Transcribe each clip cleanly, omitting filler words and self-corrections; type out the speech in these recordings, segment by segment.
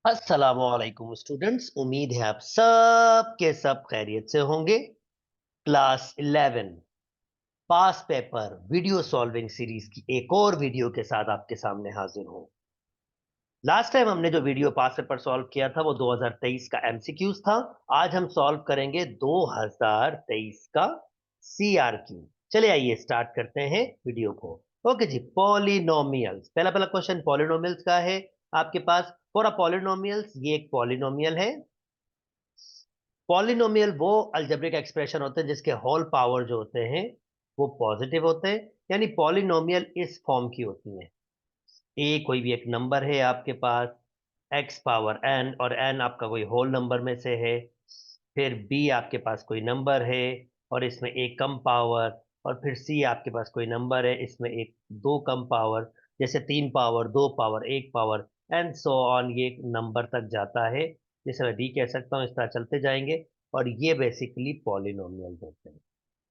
अस्सलामुअलैकुम स्टूडेंट्स, उम्मीद है आप सब के सब खैरियत से होंगे। क्लास 11 पास पेपर वीडियो सॉल्विंग सीरीज की एक और वीडियो के साथ आपके सामने हाजिर हूं। लास्ट टाइम हमने जो वीडियो पास पेपर सॉल्व किया था वो 2023 का एमसीक्यूज था। आज हम सॉल्व करेंगे 2023 का सीआरक्यू। चले आइए स्टार्ट करते हैं वीडियो को। ओके जी, पॉलिनोमियल्स, पहला पहला क्वेश्चन पॉलिनोमियल्स का है आपके पास। फॉर अ पॉलिनोमियल्स, ये एक पॉलिनोमियल है। पॉलिनोमियल वो अलजेब्रिक एक्सप्रेशन होते हैं जिसके होल पावर जो होते हैं वो पॉजिटिव होते हैं, यानी पॉलिनोमियल इस फॉर्म की होती है। ए कोई भी एक नंबर है आपके पास, एक्स पावर एन, और एन आपका कोई होल नंबर में से है। फिर बी आपके पास कोई नंबर है और इसमें एक कम पावर, और फिर सी आपके पास कोई नंबर है, इसमें एक दो कम पावर, जैसे तीन पावर, दो पावर, एक पावर, एंड सो ऑन, ये नंबर तक जाता है जिसे मैं डी कह सकता हूँ। इस तरह चलते जाएंगे और ये बेसिकली पॉलिनोमियल होते हैं।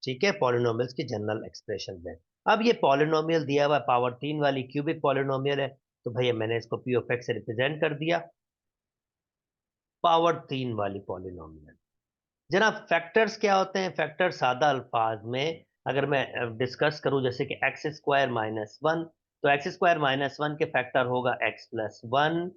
ठीक है, पॉलिनोमियल्स की जनरल एक्सप्रेशन है। अब ये पॉलिनोमियल दिया हुआ पावर तीन वाली क्यूबिक पॉलिनोमियल है, तो भैया मैंने इसको पी ऑफ एक्स से रिप्रेजेंट कर दिया, पावर तीन वाली पॉलिनोमियल। जनाब फैक्टर्स क्या होते हैं? फैक्टर सादा अल्फाज में अगर मैं डिस्कस करूं, जैसे कि एक्स स्क्वायर माइनस वन, तो एक्स स्क्वायर माइनस वन के फैक्टर होगा x plus one,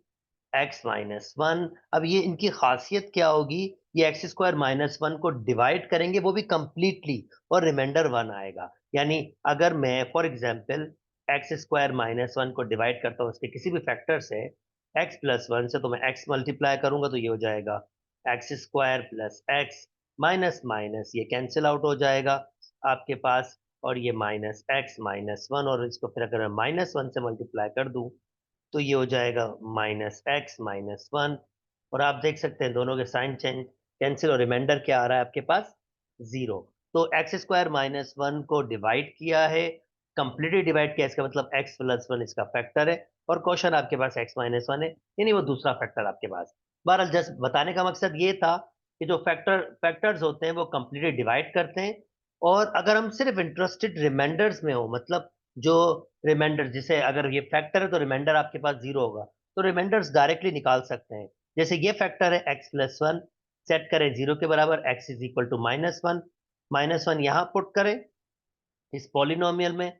x minus one. अब ये इनकी खासियत क्या होगी? ये एक्स स्क्वायर माइनस वन को डिवाइड करेंगे, वो भी कंप्लीटली, और रिमाइंडर वन आएगा। यानी अगर मैं for example x square minus one को डिवाइड करता हूँ उसके किसी भी फैक्टर से, एक्स प्लस वन से, तो मैं एक्स मल्टीप्लाई करूंगा तो ये हो जाएगा x square plus x, minus minus ये कैंसिल आउट हो जाएगा आपके पास, और ये माइनस एक्स माइनस वन, और इसको फिर अगर मैं माइनस वन से मल्टीप्लाई कर दूं तो ये हो जाएगा माइनस एक्स माइनस वन। और आप देख सकते हैं दोनों के साइन चेंज, कैंसिल, और रिमाइंडर क्या आ रहा है आपके पास? जीरो। तो एक्स स्क्वायर माइनस वन को डिवाइड किया है, कंप्लीटली डिवाइड किया, इसका मतलब एक्स प्लस वन इसका फैक्टर है, और क्वेश्चन आपके पास एक्स माइनस वन है, यानी वो दूसरा फैक्टर आपके पास। बहरहाल जस्ट बताने का मकसद ये था कि जो फैक्टर्स होते हैं वो कंप्लीटली डिवाइड करते हैं। और अगर हम सिर्फ इंटरेस्टेड रिमाइंडर्स में हो, मतलब जो रिमाइंडर, जिसे अगर ये फैक्टर है तो रिमाइंडर आपके पास जीरो होगा, तो रिमाइंडर्स डायरेक्टली निकाल सकते हैं। जैसे ये फैक्टर है एक्स प्लस वन, सेट करें जीरो के बराबर, x is equal to minus one यहां पुट करें इस पॉलिनोमियल में,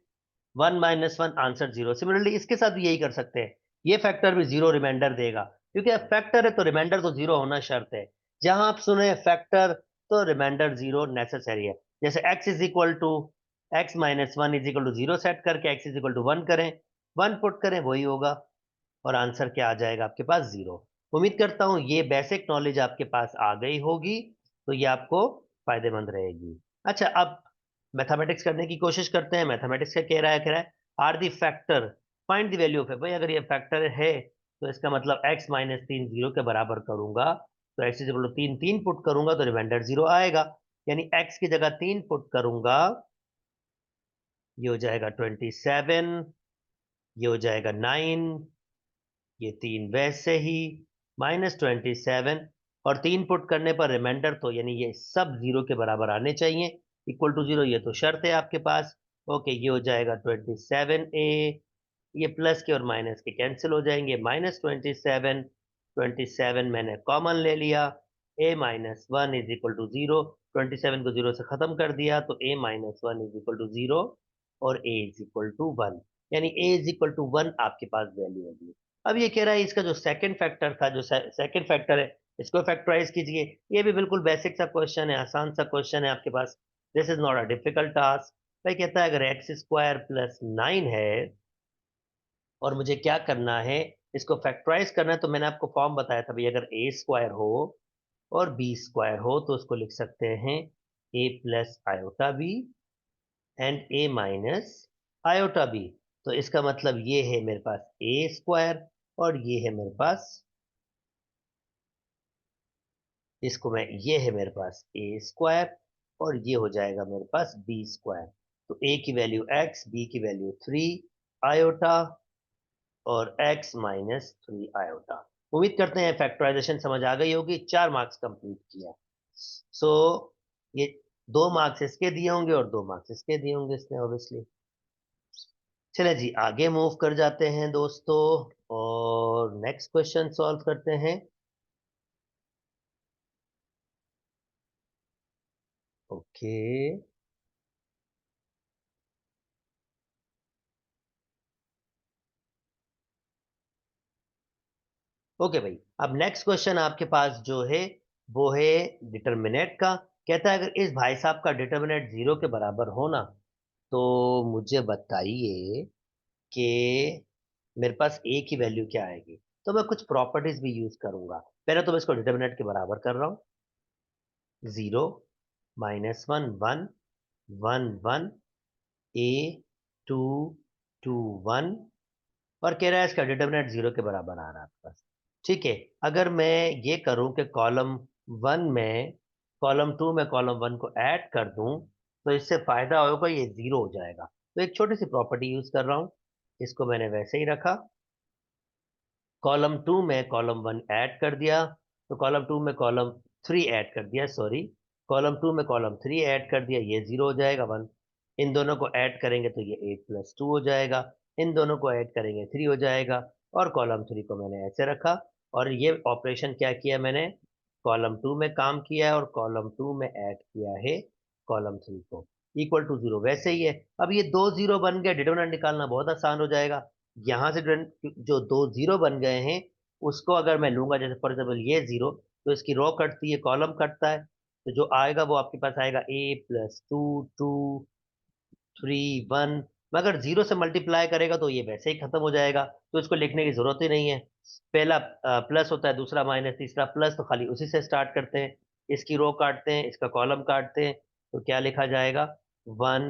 one minus one answer zero. Similarly इसके साथ भी यही कर सकते हैं, ये फैक्टर भी जीरो रिमाइंडर देगा, क्योंकि अब फैक्टर है तो रिमाइंडर तो जीरो होना शर्त है। जहां आप सुने फैक्टर तो रिमाइंडर जीरो नेसेसरी है। जैसे x is equal to x minus one is equal to zero set करके x is equal to one करें, वन पुट करें, वही होगा, और आंसर क्या आ जाएगा आपके पास? जीरो। उम्मीद करता हूं ये बेसिक नॉलेज आपके पास आ गई होगी, तो ये आपको फायदेमंद रहेगी। अच्छा, अब मैथमेटिक्स करने की कोशिश करते हैं। मैथमेटिक्स का कह रहा है are the factor, find the value of है। भाई अगर ये फैक्टर है तो इसका मतलब एक्स माइनस तीन जीरो के बराबर करूंगा, तो एक्स इज इक्वल टू तीन, तीन पुट करूंगा तो रिमाइंडर जीरो आएगा, यानी एक्स की जगह तीन पुट करूंगा, ये हो जाएगा 27, ये हो जाएगा 9, ये तीन वैसे ही -27, और तीन पुट करने पर रिमाइंडर तो यानी ये सब जीरो के बराबर आने चाहिए, इक्वल टू जीरो, ये तो शर्त है आपके पास। ओके, ये हो जाएगा 27a, ये प्लस के और माइनस के कैंसिल हो जाएंगे, -27, 27 मैंने कॉमन ले लिया, a minus one is equal to zero, 27 को जीरो से खत्म कर दिया तो a minus one is equal to zero, और a is equal to one, यानी a is equal to one आपके पास वैल्यू होगी। अब ये कह रहा है इसका जो सेकंड फैक्टर था, जो सेकंड फैक्टर है, इसको फैक्टराइज कीजिए। ये भी बिल्कुल बेसिक सा क्वेश्चन है, आसान सा क्वेश्चन है आपके पास। This is not a difficult task. भाई कहता है अगर एक्स स्क्वायर प्लस नाइन है और मुझे क्या करना है, इसको फैक्टराइज करना है, तो मैंने आपको फॉर्म बताया था भाई, अगर ए स्क्वायर हो और बी स्क्वायर हो तो उसको लिख सकते हैं a plus iota b and a minus iota b. तो इसका मतलब ये है मेरे पास ए स्क्वायर, और ये है मेरे पास, इसको मैं, ये है मेरे पास ए स्क्वायर, और ये हो जाएगा मेरे पास बी स्क्वायर। तो ए की वैल्यू एक्स, बी की वैल्यू थ्री आयोटा, और x माइनस थ्री आयोटा। उम्मीद करते हैं फैक्टराइजेशन समझ आ गई होगी। चार मार्क्स कंप्लीट किया। सो ये दो मार्क्स इसके दिए होंगे और दो मार्क्स इसके दिए होंगे इसने ऑब्वियसली। चले जी आगे मूव कर जाते हैं दोस्तों, और और नेक्स्ट क्वेश्चन सॉल्व करते हैं। ओके ओके भाई, अब नेक्स्ट क्वेश्चन आपके पास जो है वो है डिटर्मिनेंट का। कहता है अगर इस भाई साहब का डिटर्मिनेंट 0 के बराबर हो ना, तो मुझे बताइए कि मेरे पास ए की वैल्यू क्या आएगी। तो मैं कुछ प्रॉपर्टीज भी यूज करूंगा। पहले तो मैं इसको डिटर्मिनेंट के बराबर कर रहा हूँ। 0 -1 1 1 1 ए 2 2 1, और कह रहा है इसका डिटर्मिनेंट 0 के बराबर आ रहा है आपके पास। ठीक है, अगर मैं ये करूं कि कॉलम 1 में कॉलम 2 में कॉलम 1 को ऐड कर दूं, तो इससे फायदा होगा, ये 0 हो जाएगा। तो एक छोटी सी प्रॉपर्टी यूज कर रहा हूं, इसको मैंने वैसे ही रखा। कॉलम 2 में कॉलम 1 ऐड कर दिया, तो कॉलम 2 में कॉलम 3 ऐड कर दिया, सॉरी, कॉलम 2 में कॉलम 3 ऐड कर दिया, ये 0 हो जाएगा 1। इन दोनों को ऐड करेंगे तो ये 8 + 2 हो जाएगा। इन दोनों को ऐड करेंगे 3 हो जाएगा। और कॉलम 3 को मैंने ऐसे रखा, और ये ऑपरेशन क्या किया मैंने, कॉलम 2 में काम किया है और कॉलम 2 में ऐड किया है कॉलम 3 को, इक्वल टू 0। वैसे ही है, अब ये दो 0 बन गए, डिटरमिनेंट निकालना बहुत आसान हो जाएगा। यहाँ से जो दो 0 बन गए हैं, उसको अगर मैं लूंगा, जैसे फॉर एग्जाम्पल ये 0, तो इसकी रो कटती है, कॉलम कटता है, तो जो आएगा वो आपके पास आएगा A + 2 2 3 1। मगर 0 से मल्टीप्लाई करेगा तो ये वैसे ही खत्म हो जाएगा, तो इसको लिखने की जरूरत ही नहीं है। पहला प्लस होता है, दूसरा माइनस, तीसरा प्लस, तो खाली उसी से स्टार्ट करते हैं। इसकी रो काटते हैं, इसका कॉलम काटते हैं, तो क्या लिखा जाएगा, 1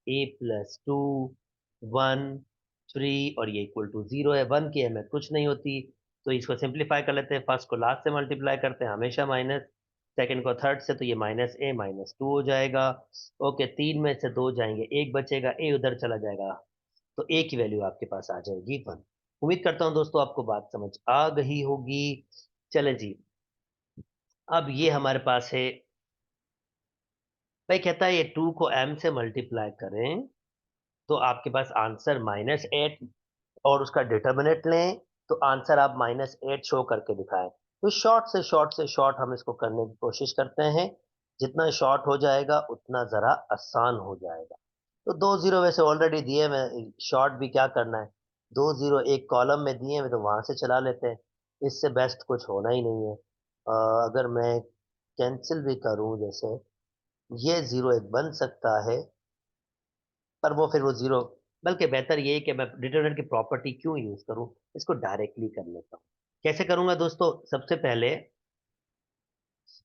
A + 2 1 3, और ये इक्वल टू 0 है। 1 की अहमियत कुछ नहीं होती, तो इसको सिंप्लीफाई कर लेते हैं। फर्स्ट को लास्ट से मल्टीप्लाई करते हैं, हमेशा माइनस, सेकंड को थर्ड से, तो ये -A - 2 हो जाएगा। ओके, 3 में से 2 जाएंगे, एक बचेगा, ए उधर चला जाएगा, तो ए की वैल्यू आपके पास आ जाएगी 1। उम्मीद करता हूं दोस्तों आपको बात समझ आ गई होगी। चले जी, अब ये हमारे पास है, भाई कहता है ये 2 को m से मल्टीप्लाई करें तो आपके पास आंसर -8, और उसका डिटर्मिनेंट लें तो आंसर आप -8 शो करके दिखाएं। तो शॉर्ट से शॉर्ट हम इसको करने की कोशिश करते हैं। जितना शॉर्ट हो जाएगा उतना जरा आसान हो जाएगा। तो दो 0 वैसे ऑलरेडी दिए हुए, शॉर्ट भी क्या करना है, दो 0 एक कॉलम में दिए हुए, तो वहां से चला लेते हैं। इससे बेस्ट कुछ होना ही नहीं है। अगर मैं कैंसिल भी करूं, जैसे ये 0 एक बन सकता है, पर वो फिर वो 0, बल्कि बेहतर ये है कि मैं डिटरमिनेंट की प्रॉपर्टी क्यों यूज करूं, इसको डायरेक्टली कर लेता हूं। कैसे करूंगा दोस्तों, सबसे पहले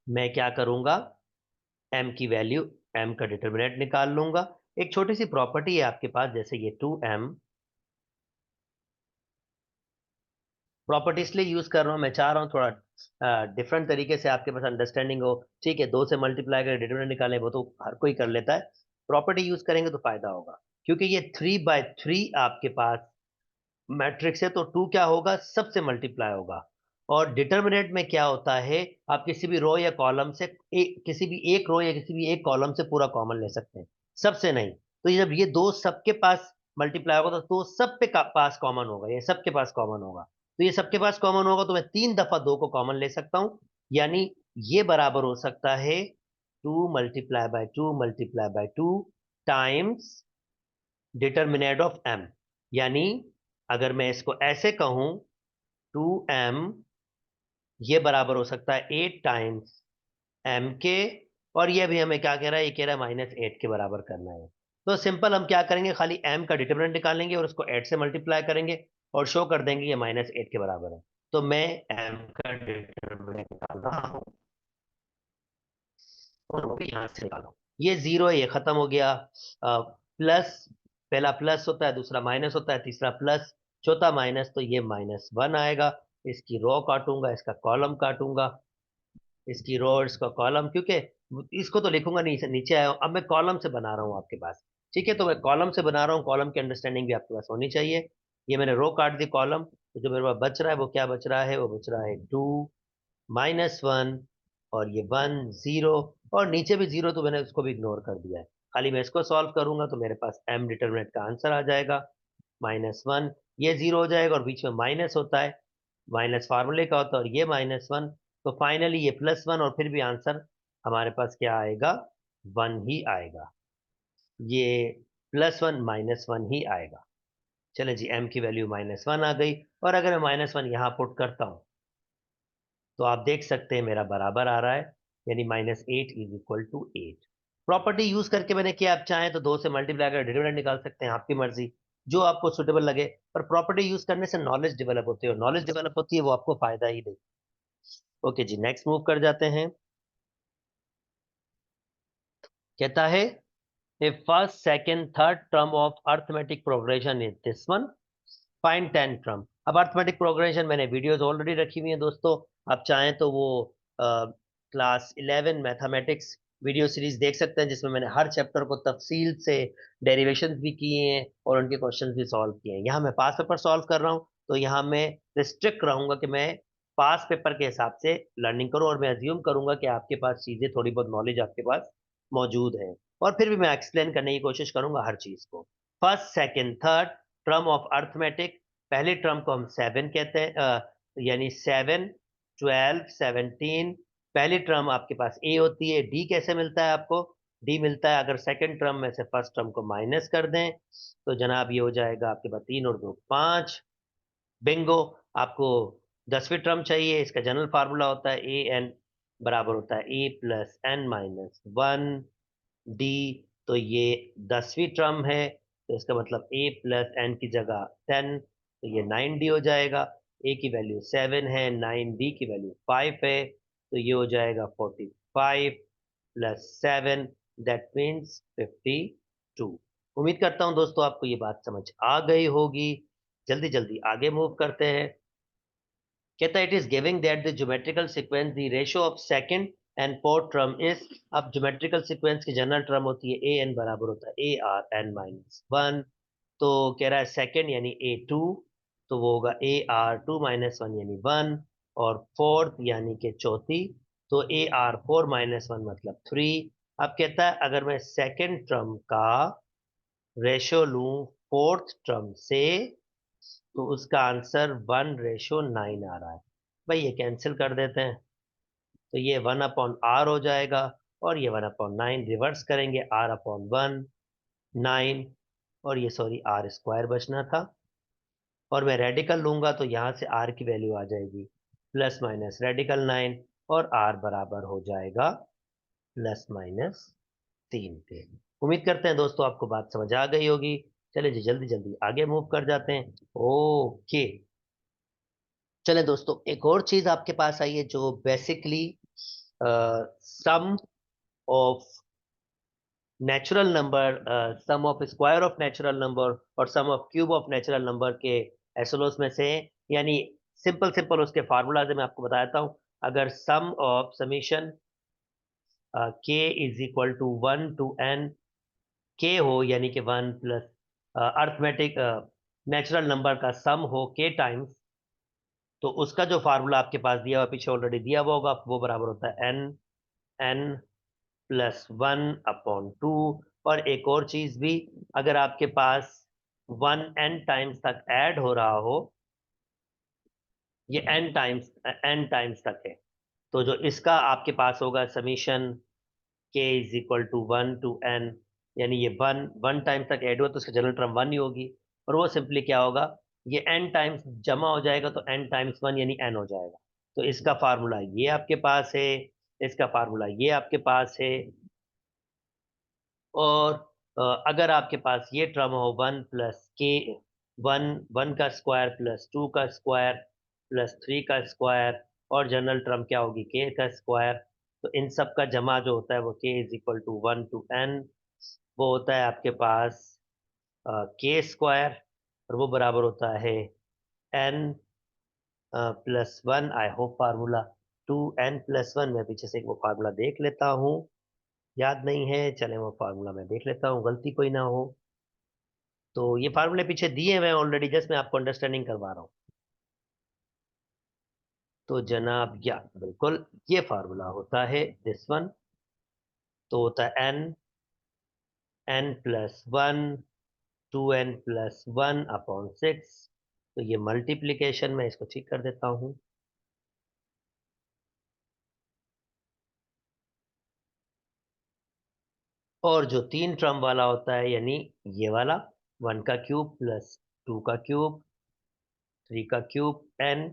मैं क्या करूंगा, m की वैल्यू, m का डिटरमिनेंट निकाल लूंगा। एक छोटी सी प्रॉपर्टी है आपके पास, जैसे ये 2m, प्रॉपर्टी इसलिए यूज कर रहा हूं, मैं चाह रहा हूं थोड़ा डिफरेंट तरीके से आपके पास अंडरस्टैंडिंग हो। ठीक है, 2 से मल्टीप्लाई कर डिटरमिनेंट निकालें, वो तो हर कोई कर लेता है। प्रॉपर्टी यूज करेंगे तो फायदा होगा, क्योंकि ये 3/3 आपके पास मैट्रिक्स है, तो 2 क्या होगा, सबसे मल्टीप्लाई होगा। और डिटर्मिनेंट में क्या होता है, आप किसी भी रो या कॉलम से किसी भी एक रो या किसी भी एक कॉलम से पूरा कॉमन ले सकते हैं, सबसे नहीं। तो जब ये दो सबके पास मल्टीप्लाई होगा, तो सब पे पास कॉमन होगा, ये सबके पास कॉमन होगा। तो ये सबके पास कॉमन होगा, तो मैं 3 दफा 2 को कॉमन ले सकता हूं। यानी ये बराबर हो सकता है 2 × 2 × 2 टाइम्स डिटर्मिनेंट ऑफ m। यानी अगर मैं इसको ऐसे कहूं, 2m, ये बराबर हो सकता है 8 टाइम्स m के, और ये भी हमें क्या कह रहा है, ये कह रहा है -8 के बराबर करना है। तो सिंपल हम क्या करेंगे, खाली m का डिटर्मिनेंट निकालेंगे और उसको 8 से मल्टीप्लाई करेंगे, और शो कर देंगे ये -8 के बराबर है। तो मैं m का डिटर्मिनेंट निकाल रहा हूँ, और वो भी यहाँ से निकालो। ये 0 है, ये खत्म हो गया। प्लस, पहला प्लस होता है, दूसरा माइनस होता है, तीसरा प्लस, चौथा माइनस, तो ये -1 आएगा। इसकी रो काटूंगा, इसका कॉलम काटूंगा, इसकी रो इसका कॉलम, क्योंकि इसको तो लिखूंगा नीचे नीचे आया हूं, अब मैं कॉलम से बना रहा हूँ आपके पास। ठीक है, तो मैं कॉलम से बना रहा हूँ, कॉलम की अंडरस्टैंडिंग भी आपके पास होनी चाहिए। ये मैंने रो काट दी कॉलम, तो जो मेरे पास बच रहा है वो क्या बच रहा है, वो बच रहा है 2 -1, और ये 1 0, और नीचे भी 0, तो मैंने उसको भी इग्नोर कर दिया है। खाली मैं इसको सॉल्व करूंगा तो मेरे पास m डिटरमिनेंट का आंसर आ जाएगा -1। ये 0 हो जाएगा, और बीच में माइनस होता है, माइनस फार्मूले का होता है और ये -1, तो फाइनली ये +1 और फिर भी आंसर हमारे पास क्या आएगा, 1 ही आएगा। ये +1 -1 ही आएगा। चले जी, m की वैल्यू -1 आ गई, और अगर मैं -1 यहाँ पुट करता हूँ तो आप देख सकते हैं मेरा बराबर आ रहा है, यानी -8 is equal to 8। Property use करके मैंने किया, आप चाहें तो 2 से मल्टीप्लाई कर डिविडेंड निकाल सकते हैं, आपकी मर्जी, जो आपको सुटेबल लगे। पर प्रॉपर्टी यूज करने से नॉलेज डेवलप होती है, और नॉलेज डेवलप होती है वो आपको फायदा ही दे। ओके जी, नेक्स्ट मूव कर जाते हैं। कहता है if first second third term of arithmetic progression is this one, find 10 term। अब अर्थमेटिक प्रोग्रेशन मैंने वीडियोस ऑलरेडी रखी हुई हैं दोस्तों, आप चाहें तो वो क्लास 11 मैथमेटिक्स वीडियो सीरीज देख सकते हैं, जिसमें मैंने हर चैप्टर को तफसील से डेरिवेशंस भी किए हैं और उनके क्वेश्चंस भी सॉल्व किए हैं। यहाँ मैं पास पेपर सॉल्व कर रहा हूँ, तो यहाँ मैं रिस्ट्रिक्ट रहूंगा कि मैं पास पेपर के हिसाब से लर्निंग करूँ, और मैं अज्यूम करूंगा कि आपके पास चीजें, थोड़ी बहुत नॉलेज आपके पास मौजूद है, और फिर भी मैं एक्सप्लेन करने की कोशिश करूंगा हर चीज को। First second third term of arithmetic, पहले टर्म को हम 7 कहते हैं, यानी 7, 12, 17। पहली टर्म आपके पास ए होती है। डी कैसे मिलता है आपको, डी मिलता है अगर सेकंड टर्म में से फर्स्ट टर्म को माइनस कर दें, तो जनाब ये हो जाएगा आपके पास 3 और 2 5। बिंगो। आपको 10वीं टर्म चाहिए, इसका जनरल फार्मूला होता है ए एन बराबर होता है A+n-1 डी। तो ये 10वीं टर्म है, तो इसका मतलब A+n की जगह 10, तो ये 9D हो जाएगा। ए की वैल्यू 7 है, 9D की वैल्यू 5 है, तो ये हो जाएगा 45 प्लस 7, दैट मीन्स 52। उम्मीद करता हूं दोस्तों आपको ये बात समझ आ गई होगी। जल्दी जल्दी आगे मूव करते हैं। कहता है it is giving that the geometrical sequence the ratio of second and fourth term is. अब ज्योमेट्रिकल सीक्वेंस की जनरल टर्म होती है ए एन बराबर होता है ARn-1। तो कह रहा है सेकंड यानी A2, तो वो होगा AR2-1 यानी 1, और फोर्थ यानी कि चौथी, तो AR4-1 मतलब 3। अब कहता है अगर मैं सेकंड टर्म का रेशियो लूं फोर्थ टर्म से, तो उसका आंसर 1:9 आ रहा है। भाई ये कैंसिल कर देते हैं, तो ये 1/r हो जाएगा, और ये 1/9 रिवर्स करेंगे, r/1 9, और ये सॉरी आर स्क्वायर बचना था, और मैं रेडिकल लूंगा तो यहाँ से r की वैल्यू आ जाएगी ±9, और r बराबर हो जाएगा ±3 पे। उम्मीद करते हैं दोस्तों आपको बात समझ आ गई होगी। चलिए जी, जल्दी जल्दी आगे मूव कर जाते हैं। ओके, चले दोस्तों, एक और चीज आपके पास आई है जो basically sum of natural number, sum of square of natural number और sum of cube of natural number के एसोलोस में से है। यानी सिंपल सिंपल उसके फार्मूलाज मैं आपको बताता हूँ। अगर sum of summation k is equal to 1 to n के हो, यानी कि 1 प्लस अर्थमेटिक नेचुरल नंबर का सम हो के टाइम्स, तो उसका जो फार्मूला आपके पास दिया हुआ, पीछे ऑलरेडी दिया हुआ होगा, वो बराबर होता है n+1/2। और एक और चीज भी, अगर आपके पास 1n टाइम्स तक ऐड हो रहा हो, ये n टाइम्स तक है, तो जो इसका आपके पास होगा summation k is equal to 1 to n, यानी ये वन वन टाइम्स तक ऐड हुआ तो उसकी जनरल टर्म 1 ही होगी, और वो सिंपली क्या होगा, ये n टाइम्स जमा हो जाएगा, तो n×1 यानी n हो जाएगा। तो इसका फार्मूला ये आपके पास है, इसका फार्मूला ये आपके पास है। और अगर आपके पास ये टर्म हो 1 + k, 1 का स्क्वायर प्लस 2 का स्क्वायर प्लस 3 का स्क्वायर, और जनरल टर्म क्या होगी k का स्क्वायर, तो इन सब का जमा जो होता है वो k is equal to 1 to n, वो होता है आपके पास k², और वो बराबर होता है n+1। I hope formula 2n+1, मैं पीछे से एक वो फार्मूला देख लेता हूँ, याद नहीं है, चले वो फार्मूला मैं देख लेता हूँ, गलती कोई ना हो। तो ये फार्मूले पीछे दिए हुए हैं ऑलरेडी, जस्ट मैं आपको अंडरस्टैंडिंग करवा रहा हूँ। तो जनाब या बिल्कुल ये फार्मूला होता है दिस वन, तो होता है n+1 2n+1/6 तो ये मल्टीप्लिकेशन में इसको ठीक कर देता हूं। और जो 3 टर्म वाला होता है यानी ये वाला 1 का क्यूब प्लस 2 का क्यूब 3 का क्यूब एन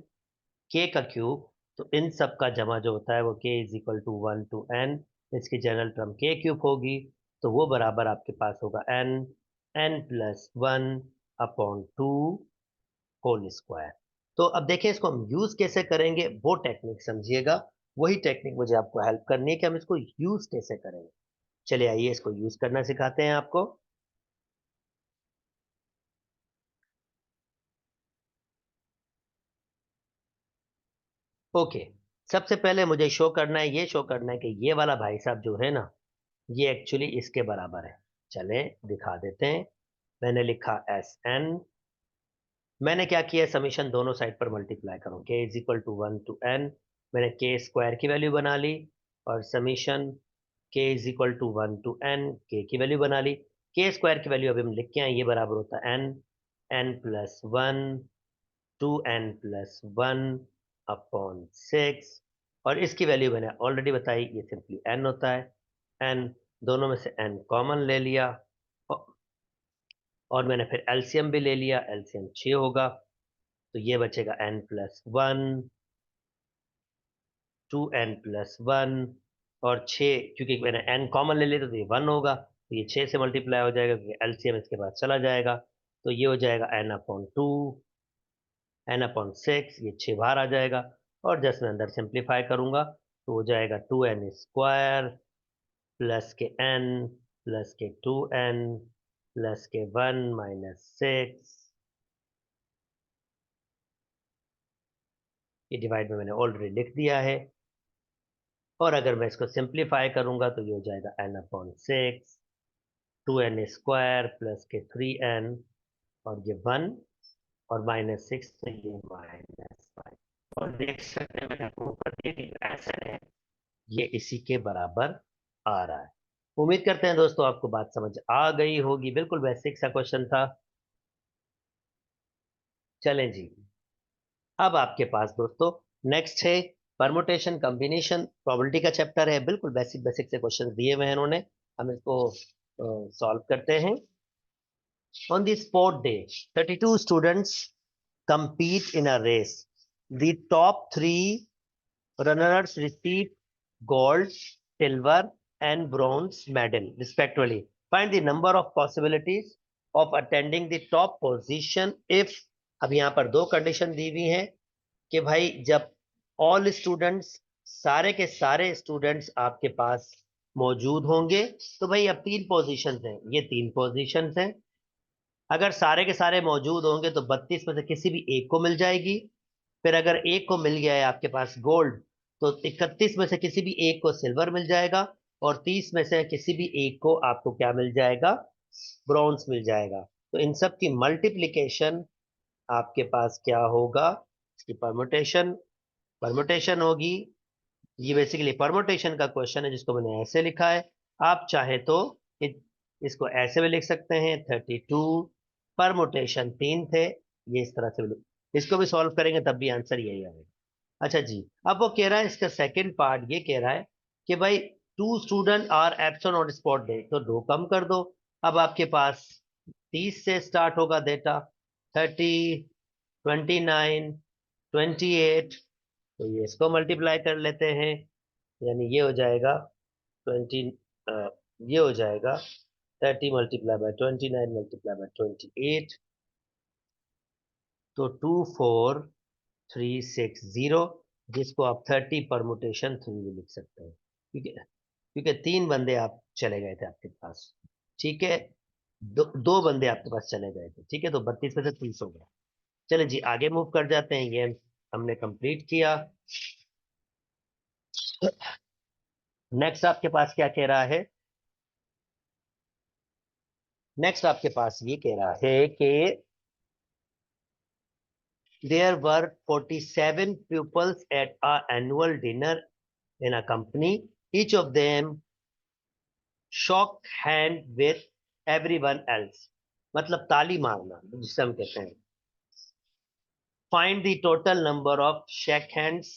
के का क्यूब, तो इन सब का जमा जो होता है वो k is equal to 1 to n, इसकी जनरल टर्म k क्यूब होगी, तो वो बराबर आपके पास होगा n plus 1 upon 2 whole square. तो अब देखिए इसको हम यूज कैसे करेंगे, वो टेक्निक समझिएगा। वही टेक्निक मुझे आपको हेल्प करनी है कि हम इसको यूज कैसे करेंगे। चलिए आइए इसको यूज करना सिखाते हैं आपको। ओके, सबसे पहले मुझे शो करना है, ये शो करना है कि ये वाला भाई साहब जो है ना, ये एक्चुअली इसके बराबर है। चले दिखा देते हैं। मैंने लिखा एस एन, मैंने क्या किया, समीशन दोनों साइड पर मल्टीप्लाई करो, k is equal to 1 to n, मैंने के स्क्वायर की वैल्यू बना ली, और summation k is equal to 1 to n, k की वैल्यू बना ली। के स्क्वायर की वैल्यू अभी हम लिख के आए, ये बराबर होता है n plus 1 to n plus 1 upon 6, और इसकी वैल्यू मैंने ऑलरेडी बताई, ये सिंपली एन होता है। एन, दोनों में से एन कॉमन ले लिया, और मैंने फिर एलसीएम भी ले लिया, एलसीएम 6 होगा, तो ये बचेगा n plus 1 to n plus 1, और 6, क्योंकि मैंने एन कॉमन ले लिया तो ये 1 होगा, तो ये 6 से मल्टीप्लाई हो जाएगा क्योंकि एलसीएम इसके बाद चला जाएगा, तो ये हो जाएगा एन अपॉन 2, एन अपॉन 6, ये 6 बाहर आ जाएगा, और जस्ट मैं अंदर सिंप्लीफाई करूंगा तो हो जाएगा 2n स्क्वायर प्लस के n प्लस के 2n प्लस के 1 माइनस 6, ये डिवाइड में मैंने ऑलरेडी लिख दिया है। और अगर मैं इसको सिंप्लीफाई करूंगा तो ये हो जाएगा n upon 6, 2n square plus के 3n, और ये 1, और माइनस 6, तो ये -5, और देख सकते हैं मैंने आपको ऊपर दिया कि आंसर है ये इसी के बराबर आ रहा है। उम्मीद करते हैं दोस्तों आपको बात समझ आ गई होगी, बिल्कुल बेसिक सा क्वेश्चन था। चलें जी, अब आपके पास दोस्तों नेक्स्ट है परमुटेशन कॉम्बिनेशन प्रोबेबिलिटी का चैप्टर है, बिल्कुल बेसिक बेसिक से क्वेश्चन दिए हुए हैं इन्होंने, हम इसको सॉल्व करते हैं। On the sport day 32 students compete in a race. The top three runners receive gold, silver, and bronze medal respectively. Find the number of possibilities of attending the top position if, अब यहाँ पर दो condition दी हुई हैं कि भाई जब all students, सारे के सारे स्टूडेंट्स आपके पास मौजूद होंगे, तो भाई अब तीन पोजीशंस हैं, ये तीन पोजीशंस हैं। अगर सारे के सारे मौजूद होंगे तो 32 में से किसी भी एक को मिल जाएगी। फिर अगर एक को मिल गया है आपके पास गोल्ड, तो 31 में से किसी भी एक को सिल्वर मिल जाएगा, और 30 में से किसी भी एक को आपको क्या मिल जाएगा, ब्रॉन्ज मिल जाएगा। तो इन सब की मल्टीप्लिकेशन आपके पास क्या होगा, इसकी परमुटेशन, परमुटेशन होगी। ये बेसिकली परमुटेशन का क्वेश्चन है जिसको मैंने ऐसे लिखा है। आप चाहे तो इसको ऐसे भी लिख सकते हैं, 32 परमुटेशन तीन थे, ये इस तरह से भी इसको भी सॉल्व करेंगे तब भी आंसर यही आएगा। अच्छा जी, अब वो कह रहा है इसका सेकंड पार्ट ये कह रहा है कि भाई 2 student are absent on spot day, तो दो कम कर दो। अब आपके पास 30 से स्टार्ट होगा डेटा, 30, 29, 28, तो ये इसको मल्टीप्लाई कर लेते हैं, यानी ये हो जाएगा 20, ये हो जाएगा 30 मल्टीप्लाई बाय 29 मल्टीप्लाई बाय 28, तो 24360, जिसको आप 30 परमुटेशन 3 भी लिख सकते हैं, ठीक है, क्योंकि तीन बंदे आप चले गए थे आपके पास, ठीक है, दो बंदे आपके पास चले गए थे, ठीक है, तो 32 में से 30 हो गया। चले जी आगे मूव कर जाते हैं, ये हमने कंप्लीट किया। नेक्स्ट आपके पास क्या कह रहा है, नेक्स्ट आपके पास ये कह रहा है कि there were 47 pupils at our annual dinner in a company. Each of them shook hand with everyone else. मतलब ताली मारना जिसे हम कहते हैं। Find the total number of shake hands,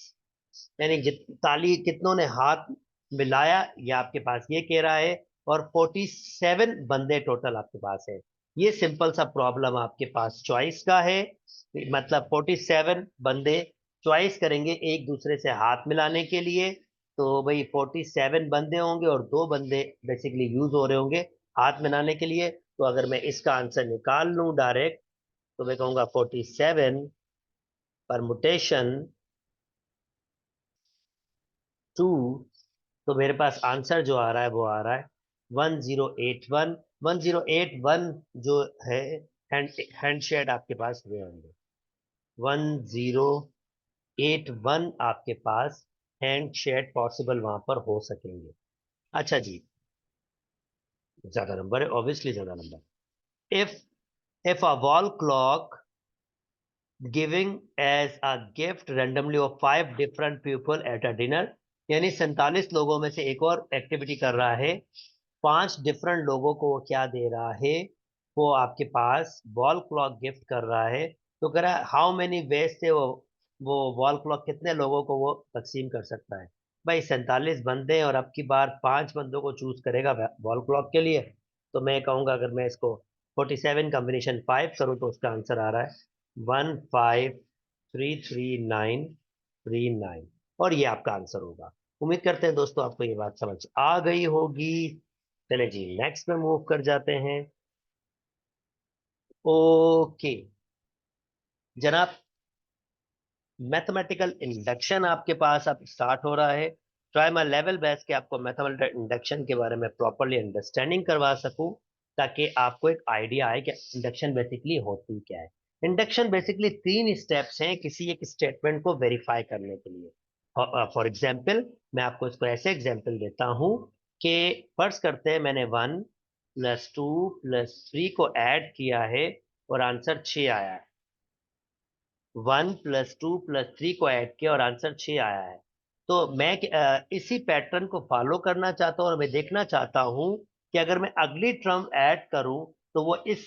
यानी ताली कितनों ने हाथ मिलाया, ये आपके पास ये कह रहा है। और 47 बंदे टोटल आपके पास है। ये सिंपल सा प्रॉब्लम आपके पास चॉइस का है, मतलब 47 बंदे चॉइस करेंगे एक दूसरे से हाथ मिलाने के लिए। तो भाई 47 बंदे होंगे और 2 बंदे बेसिकली यूज हो रहे होंगे हाथ मिलाने के लिए। तो अगर मैं इसका आंसर निकाल लूं डायरेक्ट, तो मैं कहूंगा 47 परमुटेशन 2, तो मेरे पास आंसर जो आ रहा है वो आ रहा है 1081। 1081 जो है हैंडशेड आपके पास हुए होंगे। 1081 आपके पास हैंडशेड पॉसिबल वहां पर हो सकेंगे। अच्छा जी, ज्यादा नंबर है, ऑब्वियसली ज्यादा नंबर। If a wall clock giving as a gift randomly of 5 different people at a dinner, यानी 47 लोगों में से एक और एक्टिविटी कर रहा है, 5 डिफरेंट लोगों को वो क्या दे रहा है, वो आपके पास वॉल क्लॉक गिफ्ट कर रहा है। तो कह रहा है हाउ मेनी वेज से वो वॉल क्लॉक कितने लोगों को वो तकसीम कर सकता है। भाई 47 बंदे हैं और अब की बार 5 बंदों को चूज करेगा वॉल क्लॉक के लिए। तो मैं कहूंगा अगर मैं इसको 47 कॉम्बिनेशन 5 करूँ तो उसका आंसर आ रहा है 15333939, और ये आपका आंसर होगा। उम्मीद करते हैं दोस्तों आपको ये बात समझ आ गई होगी। चले जी नेक्स्ट में मूव कर जाते हैं। ओके जनाब, मैथमेटिकल इंडक्शन आपके पास अब स्टार्ट हो रहा है। ट्राई माई लेवल बेस्ट कि आपको मैथमेटिकल इंडक्शन के बारे में प्रॉपरली अंडरस्टैंडिंग करवा सकूं, ताकि आपको एक आइडिया आए कि इंडक्शन बेसिकली होती क्या है। इंडक्शन बेसिकली 3 स्टेप्स हैं किसी एक स्टेटमेंट को वेरीफाई करने के लिए। फॉर एग्जाम्पल मैं आपको इसको ऐसे एग्जाम्पल देता हूं कि फर्ज करते हैं मैंने 1 + 2 + 3 को ऐड किया है और आंसर 6 आया है। 1 + 2 + 3 को ऐड किया और आंसर 6 आया है। तो मैं इसी पैटर्न को फॉलो करना चाहता हूँ और मैं देखना चाहता हूँ कि अगर मैं अगली टर्म ऐड करूं तो वो इस